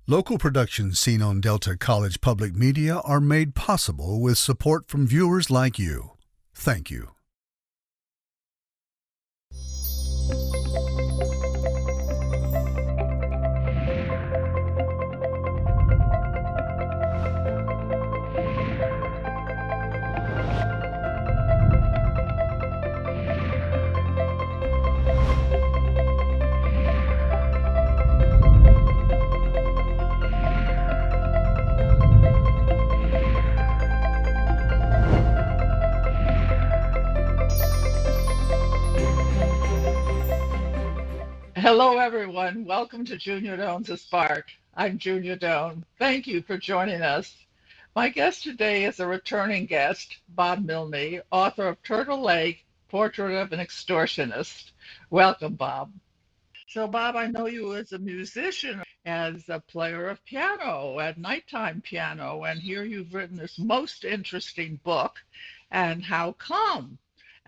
Local productions seen on Delta College Public Media are made possible with support from viewers like you. Thank you. Hello, everyone. Welcome to Junia Doan's Spark. I'm Junia Doan. Thank you for joining us. My guest today is a returning guest, Bob Milne, author of Turtle Lake, Portrait of an Extortionist. Welcome, Bob. So, Bob, I know you as a musician, as a player of piano, at nighttime piano, and here you've written this most interesting book, And How Come?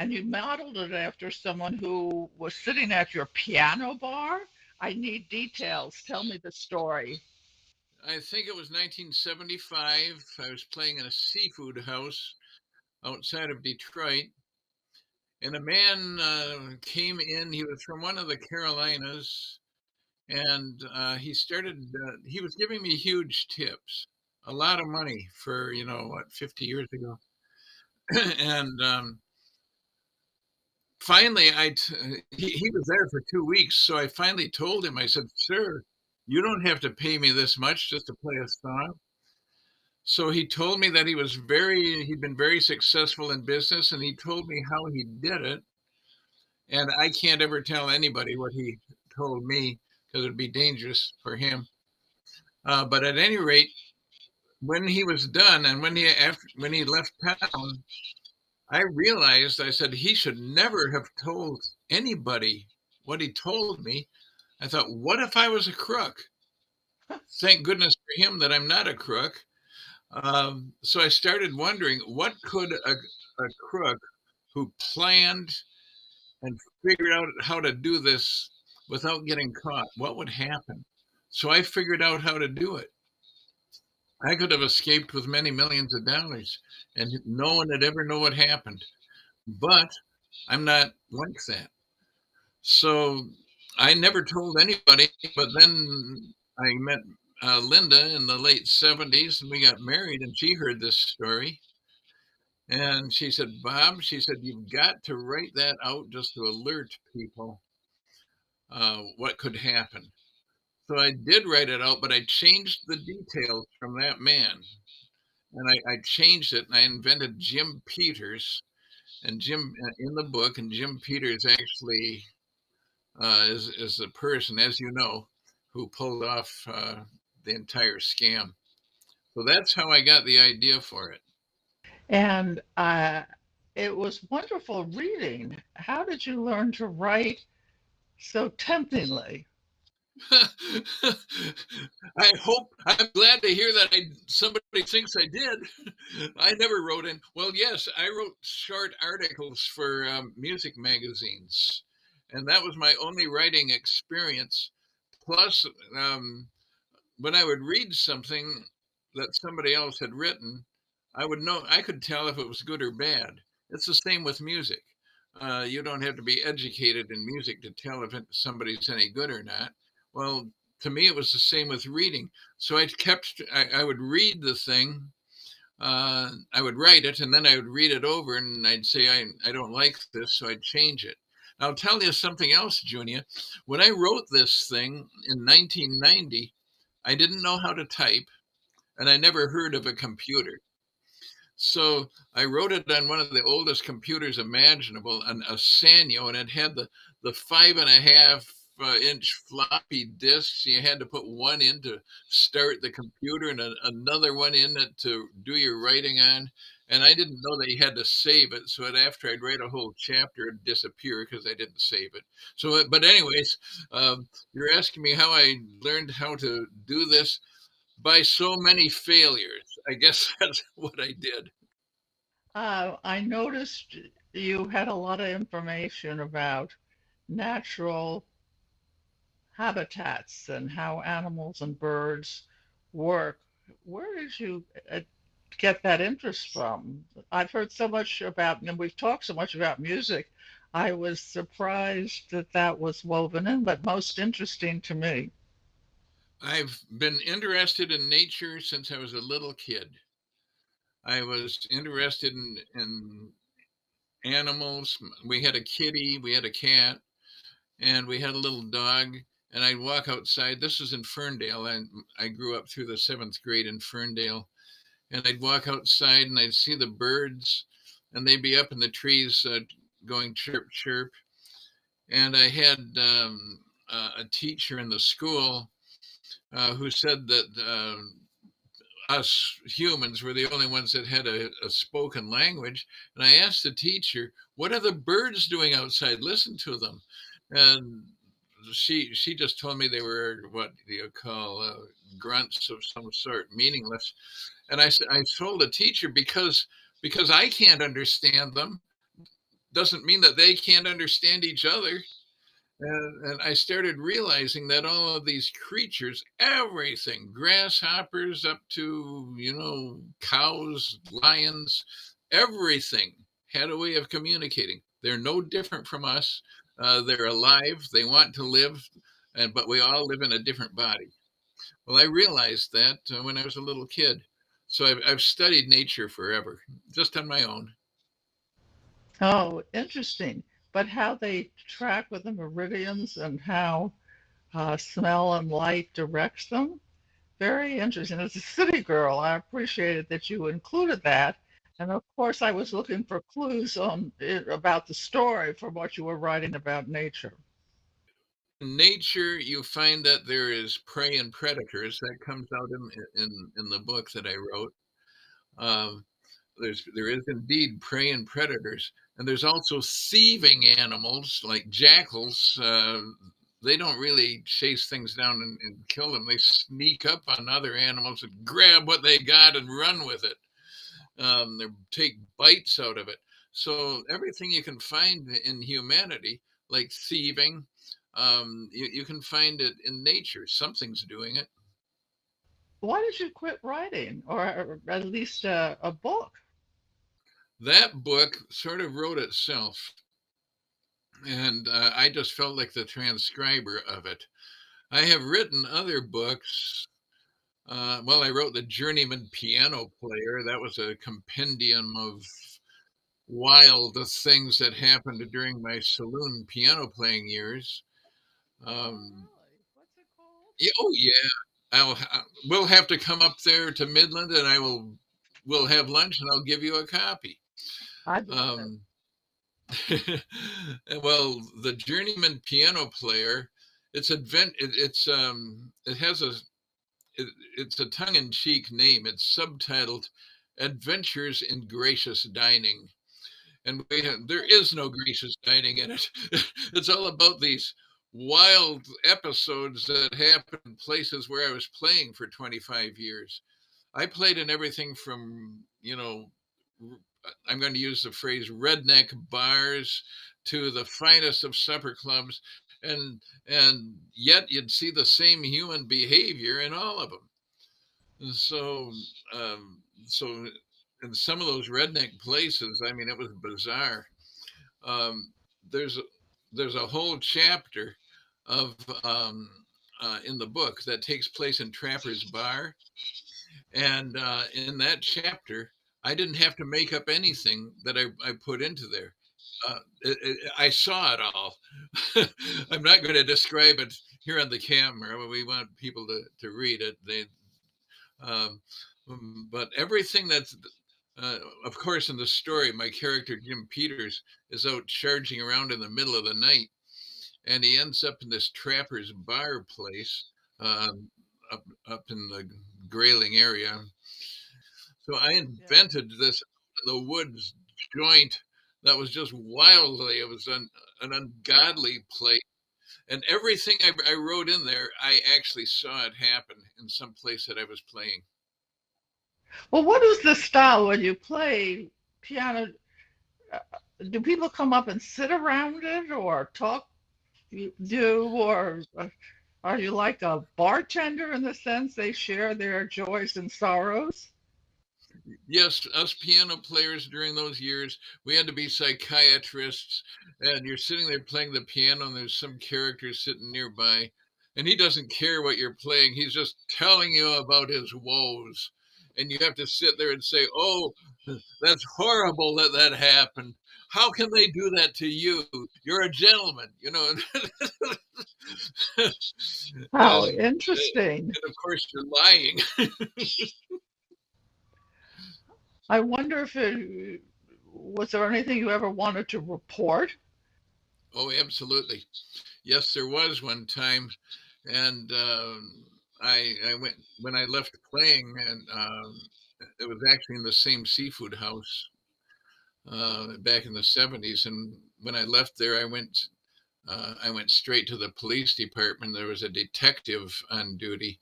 And you modeled it after someone who was sitting at your piano bar. I need details. Tell me the story. I think it was 1975. I was playing in a seafood house outside of Detroit, and a man came in. He was from one of the Carolinas, and he was giving me huge tips, a lot of money for, 50 years ago. and finally, he was there for 2 weeks. So I finally told him, I said, "Sir, you don't have to pay me this much just to play a song." So he told me that he'd been very successful in business, and he told me how he did it. And I can't ever tell anybody what he told me because it'd be dangerous for him. But at any rate, when he was done and when he left town, I realized, I said, he should never have told anybody what he told me. I thought, what if I was a crook? Thank goodness for him that I'm not a crook. So I started wondering, what could a crook who planned and figured out how to do this without getting caught, what would happen? So I figured out how to do it. I could have escaped with many millions of dollars and no one would ever know what happened. But I'm not like that. So I never told anybody. But then I met Linda in the late 70s and we got married, and she heard this story. And she said, "Bob," she said, "you've got to write that out just to alert people what could happen." So I did write it out, but I changed the details from that man. And I changed it, and I invented Jim Peters. And Jim, in the book, and Jim Peters actually is the person, as you know, who pulled off the entire scam. So that's how I got the idea for it. And it was wonderful reading. How did you learn to write so temptingly? I'm glad to hear that somebody thinks I did. I never wrote in. Well, yes, I wrote short articles for music magazines, and that was my only writing experience. Plus, um, when I would read something that somebody else had written, I could tell if it was good or bad. It's the same with music. You don't have to be educated in music to tell if somebody's any good or not. Well, to me, it was the same with reading. So I would read the thing, I would write it, and then I would read it over, and I'd say, I don't like this, so I'd change it. I'll tell you something else, Junia. When I wrote this thing in 1990, I didn't know how to type, and I never heard of a computer. So I wrote it on one of the oldest computers imaginable, a Sanyo, and it had the 5.5 inch floppy disks. You had to put one in to start the computer and another one in it to do your writing on. And I didn't know that you had to save it. So after I'd write a whole chapter, it'd disappear because I didn't save it. So, but anyways, you're asking me how I learned how to do this by so many failures. I guess that's what I did. I noticed you had a lot of information about natural habitats and how animals and birds work. Where did you get that interest from? I've heard so much about, and we've talked so much about music. I was surprised that that was woven in, but most interesting to me. I've been interested in nature since I was a little kid. I was interested in animals. We had a kitty, we had a cat, and we had a little dog. And I'd walk outside. This was in Ferndale. I grew up through the seventh grade in Ferndale. And I'd walk outside and I'd see the birds, and they'd be up in the trees going chirp, chirp. And I had a teacher in the school who said that us humans were the only ones that had a spoken language. And I asked the teacher, "What are the birds doing outside? Listen to them." And she just told me they were what do you call grunts of some sort, meaningless. And I told the teacher because I can't understand them doesn't mean that they can't understand each other. And I started realizing that all of these creatures, everything, grasshoppers up to, cows, lions, everything had a way of communicating. They're no different from us. They're alive. They want to live, but we all live in a different body. Well, I realized that when I was a little kid. So I've studied nature forever, just on my own. Oh, interesting. But how they track with the meridians and how smell and light directs them. Very interesting. As a city girl, I appreciated that you included that. And of course, I was looking for clues on it, about the story from what you were writing about nature. In nature, you find that there is prey and predators. That comes out in the book that I wrote. Um, there is indeed prey and predators, and there's also thieving animals like jackals. They don't really chase things down and kill them. They sneak up on other animals and grab what they got and run with it. They take bites out of it. So everything you can find in humanity, like thieving, you can find it in nature. Something's doing it. Why did you quit writing, or at least a book? That book sort of wrote itself, and I just felt like the transcriber of it. I have written other books. Well, I wrote The Journeyman Piano Player. That was a compendium of wild things that happened during my saloon piano playing years. Oh, Um, really? What's it called? yeah, oh yeah, we'll have to come up there to Midland, and we'll have lunch, and I'll give you a copy. I'd love it. Um, well, the journeyman piano player, it has it's a tongue-in-cheek name. It's subtitled "Adventures in Gracious Dining." And there is no gracious dining in it. It's all about these wild episodes that happen in places where I was playing for 25 years. I played in everything from, I'm going to use the phrase redneck bars to the finest of supper clubs, and yet you'd see the same human behavior in all of them. And so in some of those redneck places, I mean, it was bizarre. Um, there's there's a whole chapter of in the book that takes place in Trapper's Bar, and in that chapter, I didn't have to make up anything that I put into there. I saw it all. I'm not going to describe it here on the camera. We want people to read it. Um, but everything of course, in the story, my character Jim Peters is out charging around in the middle of the night, and he ends up in this trapper's bar place um, up in the Grayling area. So I Yeah. invented this in the woods joint that was just wildly. It was an ungodly place, and everything I wrote in there, I actually saw it happen in some place that I was playing. Well, what is the style when you play piano? uh, Do people come up and sit around it or talk? You do, or? Are you like a bartender in the sense they share their joys and sorrows? Yes, us piano players during those years, we had to be psychiatrists, and you're sitting there playing the piano, and there's some character sitting nearby, and he doesn't care what you're playing. He's just telling you about his woes, and you have to sit there and say, "Oh, that's horrible that that happened. How can they do that to you? You're a gentleman, you know." How and interesting. of course, you're lying. I wonder if it was there anything you ever wanted to report? Oh, absolutely. Yes, there was one time, and I went when I left playing, and it was actually in the same seafood house back in the '70s. And when I left there, I went straight to the police department. There was a detective on duty,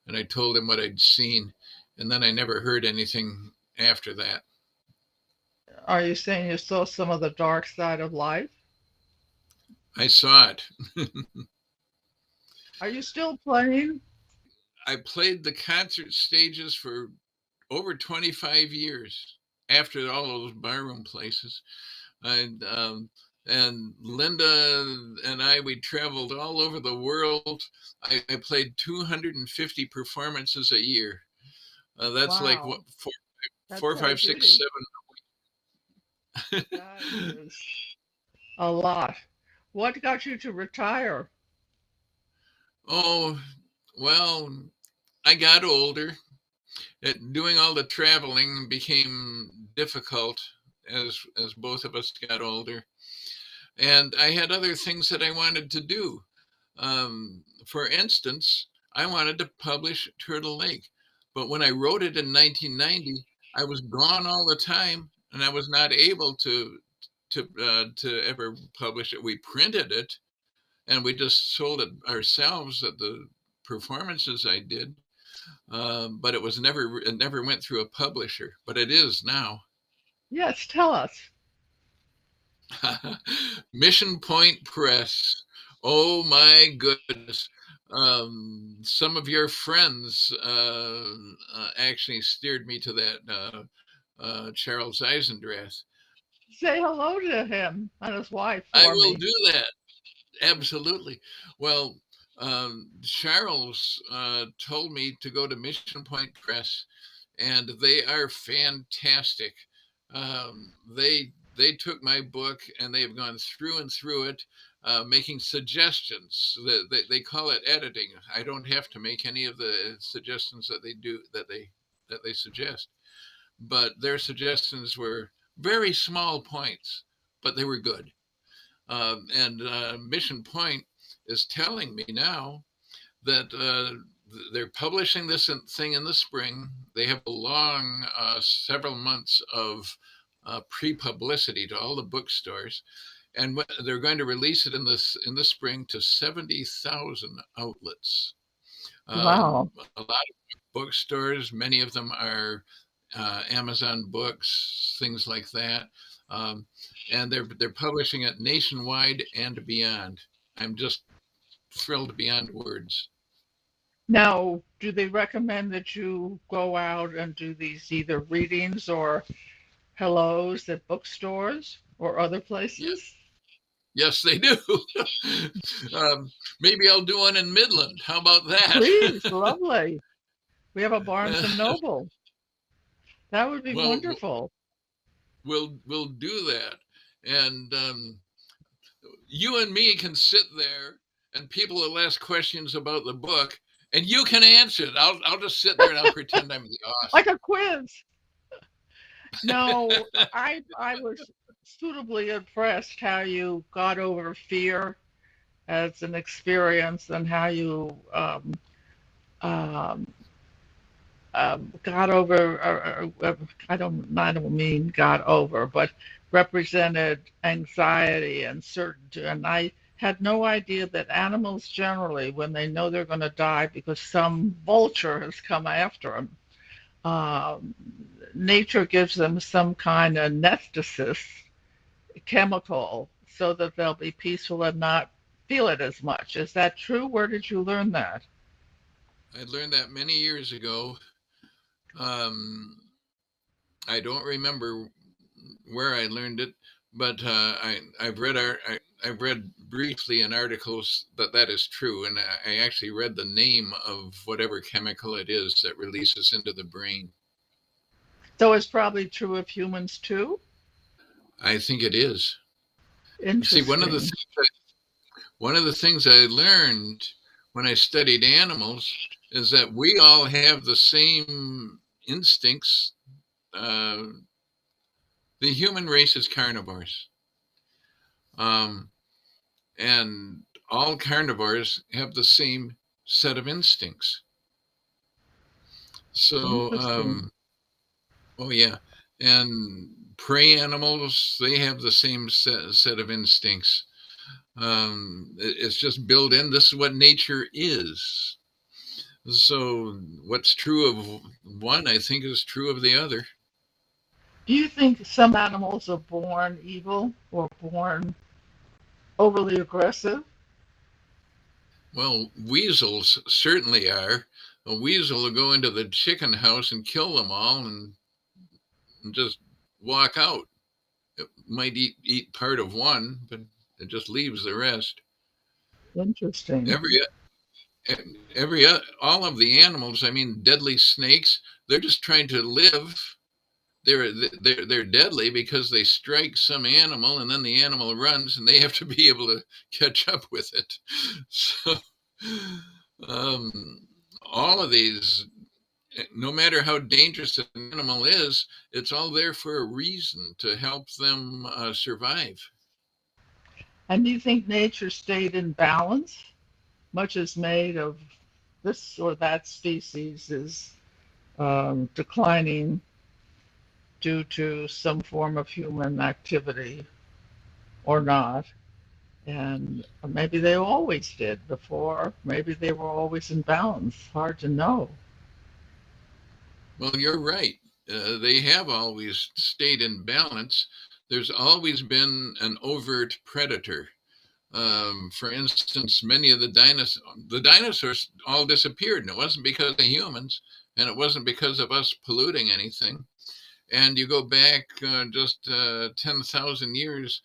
and I told him what I'd seen, and then I never heard anything after that. Are you saying you saw some of the dark side of life? I saw it. Are you still playing? I played the concert stages for over 25 years after all those barroom places. And Linda and I, we traveled all over the world. I played 250 performances a year. That's like what Wow, that's four, heavy five, six, duty. seven. That is a lot. What got you to retire? Oh, well, I got older. Doing all the traveling became difficult as both of us got older, and I had other things that I wanted to do. For instance, I wanted to publish Turtle Lake, but when I wrote it in 1990, I was gone all the time, and I was not able to ever publish it. We printed it, and we just sold it ourselves at the performances I did. But it never went through a publisher, but it is now. Yes, tell us. Mission Point Press. Oh my goodness. Some of your friends actually steered me to that, Charles Eisendrath. Say hello to him and his wife I for will me. do that. Absolutely. Well, Charles told me to go to Mission Point Press, and they are fantastic. They took my book and they've gone through and through it, making suggestions. They call it editing. I don't have to make any of the suggestions that they suggest, but their suggestions were very small points, but they were good. And Mission Point is telling me now that they're publishing this thing in the spring. They have a long, several months of pre-publicity to all the bookstores, and they're going to release it in the spring to 70,000 outlets. Wow. A lot of bookstores, many of them are Amazon Books, things like that, um, and they're publishing it nationwide and beyond. I'm just thrilled beyond words. Now, do they recommend that you go out and do these either readings or hellos at bookstores or other Yeah, places? yes, they do. Maybe I'll do one in Midland. How about Please, that? lovely. We have a Barnes and Noble. That would be well, wonderful. we'll do that, and you and me can sit there, and people will ask questions about the book, and you can answer it. I'll just sit there and I'll pretend I'm the Like author. a quiz. No, I was suitably impressed how you got over fear as an experience and how you um, got over, I don't mean got over, but represented anxiety and certainty. And I had no idea that animals generally, when they know they're going to die because some vulture has come after them, um, nature gives them some kind of anesthesis chemical so that they'll be peaceful and not. feel it as much. Is that true? Where did you learn that? I learned that many years ago. Um, I don't remember where I learned it, but I've read briefly in articles that that is true, and I actually read the name of whatever chemical it is that releases into the brain. So it's probably true of humans too? I think it is. See, Interesting. one of the things I learned when I studied animals is that we all have the same instincts. Uh, the human race is carnivores, um, and all carnivores have the same set of instincts. So, Interesting. oh yeah, and prey animals, they have the same set of instincts. It's just built in. This is what nature is. So what's true of one, I think, is true of the other. Do you think some animals are born evil or born overly aggressive? Well, weasels certainly are. A weasel will go into the chicken house and kill them all and just walk out. It might eat part of one, but it just leaves the rest. Interesting. Every all of the animals, I mean, deadly snakes, they're just trying to live. They're deadly because they strike some animal and then the animal runs and they have to be able to catch up with it. So um, all of these, no matter how dangerous an animal is, it's all there for a reason to help them survive. And do you think nature stayed in balance? Much is made of this or that species is declining due to some form of human activity or not. And maybe they always did before. Maybe they were always in balance. Hard to know. Well, you're right. They have always stayed in balance. There's always been an overt predator. For instance, many of the dinosaurs all disappeared, and it wasn't because of humans, and it wasn't because of us polluting anything. And you go back just 10,000 years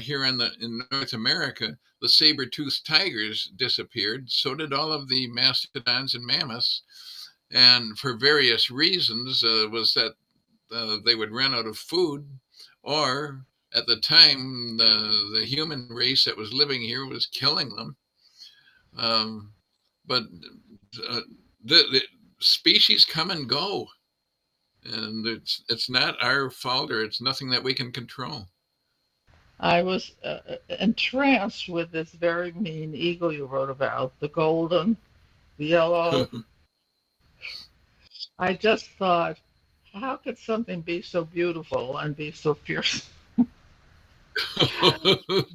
here in North America, the saber-toothed tigers disappeared. So did all of the mastodons and mammoths. And for various reasons, was that they would run out of food, or at the time, the human race that was living here was killing them. Um, but uh, the species come and go, and it's not our fault, or it's nothing that we can control. I was entranced with this very mean eagle you wrote about, the golden, the yellow. I just thought, how could something be so beautiful and be so fierce?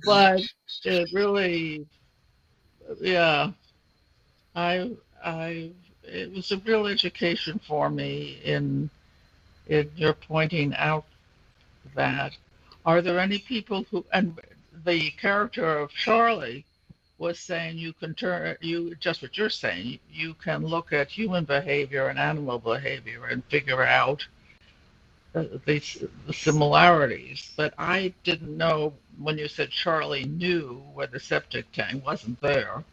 But it really, yeah, I, it was a real education for me in your pointing out that. Are there any people who, and the character of Charlie was saying you can turn, you, just what you're saying, you can look at human behavior and animal behavior and figure out the similarities. But I didn't know when you said Charlie knew where the septic tank wasn't there,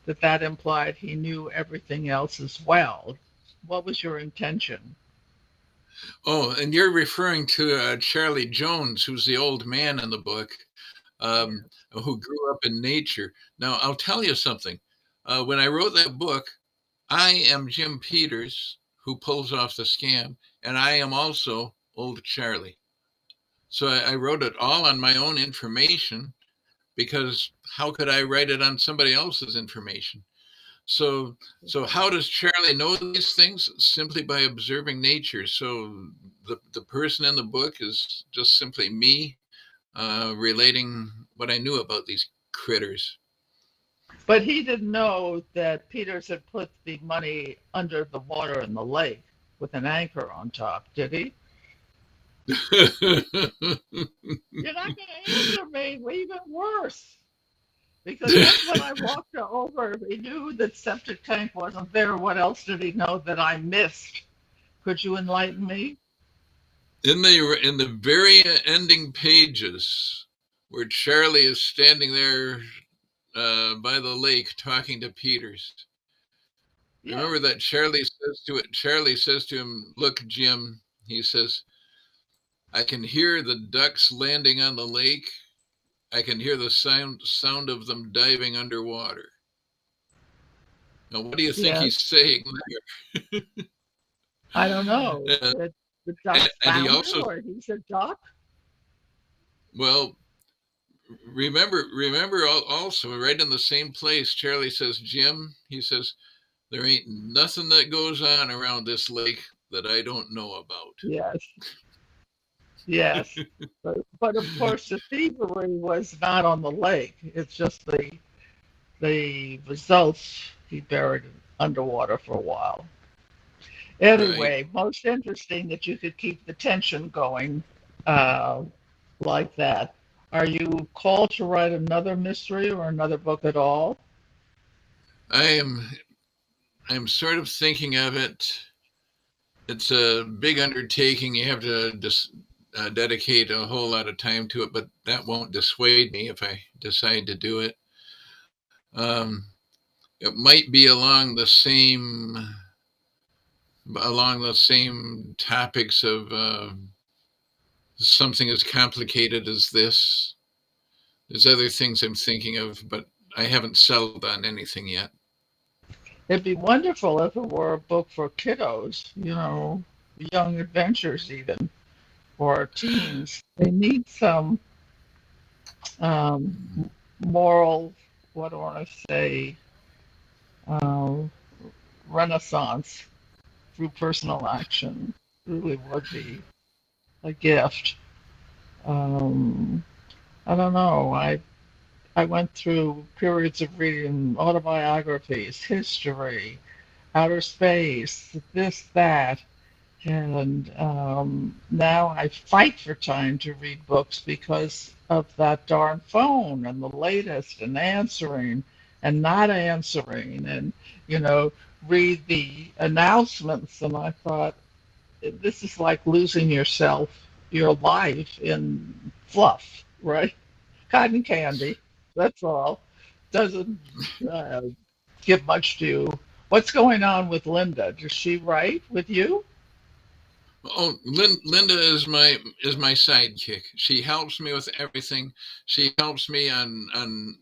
that that implied he knew everything else as well. What was your intention? Oh, and you're referring to Charlie Jones, who's the old man in the book, um, Yes. who grew up in nature. Now, I'll tell you something. When I wrote that book, I am Jim Peters, who pulls off the scam, and I am also old Charlie. So I wrote it all on my own information because how could I write it on somebody else's information? So, so how does Charlie know these things? Simply by observing nature. So the person in the book is just simply me relating what I knew about these critters. But he didn't know that Peters had put the money under the water in the lake with an anchor on top, did he? You're not going to answer me. Well, even worse. Because just when I walked over, he knew that septic tank wasn't there. What else did he know that I missed? Could you enlighten me? In the very ending pages, where Charlie is standing there by the lake talking to Peters. Yes. Remember that Charlie says to him, "Look, Jim," he says, "I can hear the ducks landing on the lake. I can hear the sound of them diving underwater." Now, what do you think Yes. he's saying I don't know. there? The ducks And he found it, also, or he's a duck? well, remember also right in the same place, Charlie says, "Jim," he says, "there ain't nothing that goes on around this lake that I don't know about." Yes. Yes. But of course, the thievery was not on the lake. It's just the results he buried underwater for a while. Right. Anyway, most interesting that you could keep the tension going uh, like that. Are you called to write another mystery or another book at all? I am I'm sort of thinking of it. It's a big undertaking. You have to just dedicate a whole lot of time to it, but that won't dissuade me if I decide to do it. Um, it might be along the same topics of something as complicated as this. There's other things I'm thinking of, but I haven't settled on anything yet. It'd be wonderful if it were a book for kiddos, young adventures even, or teens. They need some um, moral, what do I want to say, uh, renaissance through personal action. Really would be a gift. Um, I don't know. I went through periods of reading autobiographies, history, outer space, this, that, and now I fight for time to read books because of that darn phone and the latest and answering and not answering and you know read the announcements. And I thought, this is like losing yourself, your life in fluff, right? Cotton candy. That's all. Doesn't uh, give much to you. What's going on with Linda? Does she write with you? Oh, Linda is my sidekick. She helps me with everything. She helps me on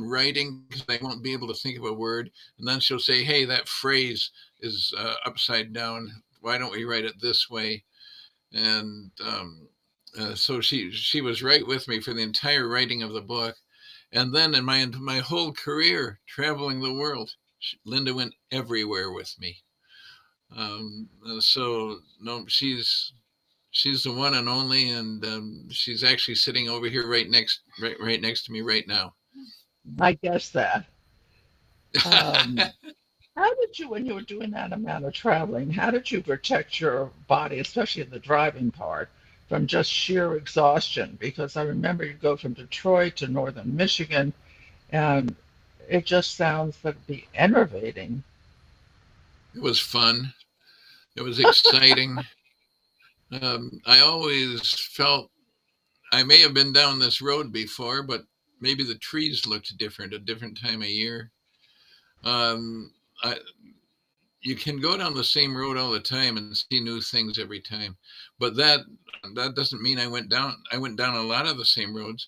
writing because I won't be able to think of a word, and then she'll say, "Hey, that phrase is upside down. Why don't we write it this way?" And so she was right with me for the entire writing of the book, and then in my whole career traveling the world, Linda went everywhere with me. So no, she's the one and only, and she's actually sitting over here right next to me right now. I guess that. Um, how did you, when you were doing that amount of traveling, how did you protect your body, especially in the driving part, from just sheer exhaustion? Because I remember you go from Detroit to northern Michigan, and it just sounds that'd be enervating. It was fun. It was exciting. I always felt I may have been down this road before, but maybe the trees looked different a different time of year. Um, I, you can go down the same road all the time and see new things every time, but that doesn't mean I went down. I went down a lot of the same roads,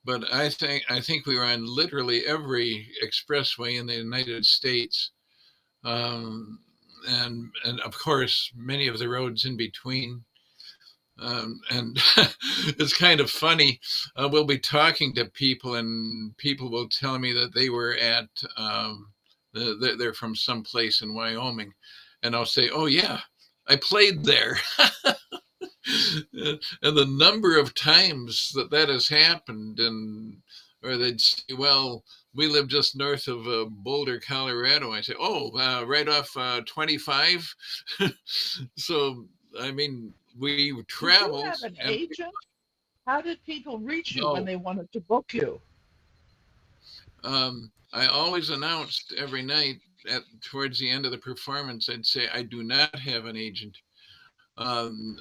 but I think we were on literally every expressway in the United States, um, and of course many of the roads in between. And it's kind of funny. We'll be talking to people, and people will tell me that they were at, they're from some place in Wyoming. And I'll say, "Oh, yeah, I played there." And the number of times that has happened, or they'd say, "Well, we live just north of Boulder, Colorado." I say, "Oh, right off 25." So, I mean, we Did you traveled, have an and agent? How did people reach you when no, they wanted to book you? I always announced every night towards the end of the performance, I'd say, I do not have an agent. And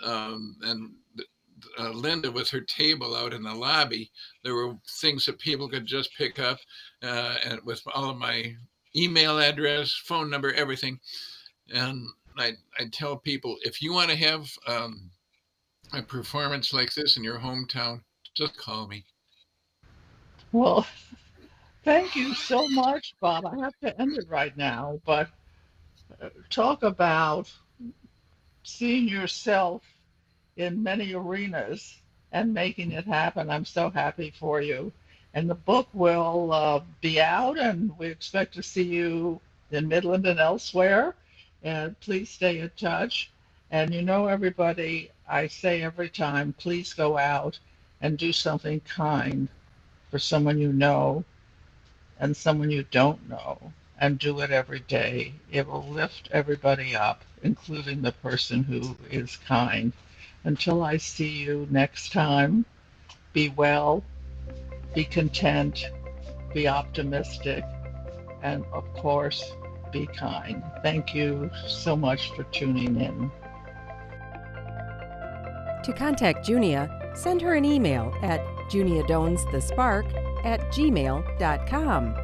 Linda, with her table out in the lobby, there were things that people could just pick up, and with all of my email address, phone number, everything. And I tell people, if you want to have a performance like this in your hometown, just call me. Well, thank you so much, Bob. I have to end it right now, but talk about seeing yourself in many arenas and making it happen. I'm so happy for you. And the book will be out, and we expect to see you in Midland and elsewhere. And please stay in touch. And you know, everybody, I say every time, please go out and do something kind for someone you know and someone you don't know, and do it every day. It will lift everybody up, including the person who is kind. Until I see you next time, be well, be content, be optimistic, and of course, be kind. Thank you so much for tuning in. To contact Junia, send her an email at juniadonsthespark@gmail.com.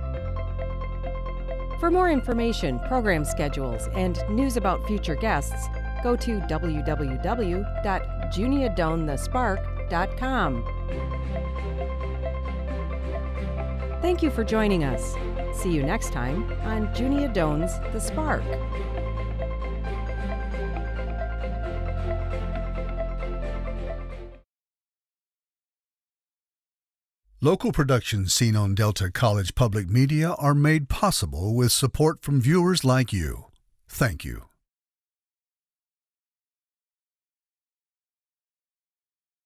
For more information, program schedules, and news about future guests, go to www.juniadonthespark.com. Thank you for joining us. See you next time on Junia Doan's The Spark. Local productions seen on Delta College Public Media are made possible with support from viewers like you. Thank you.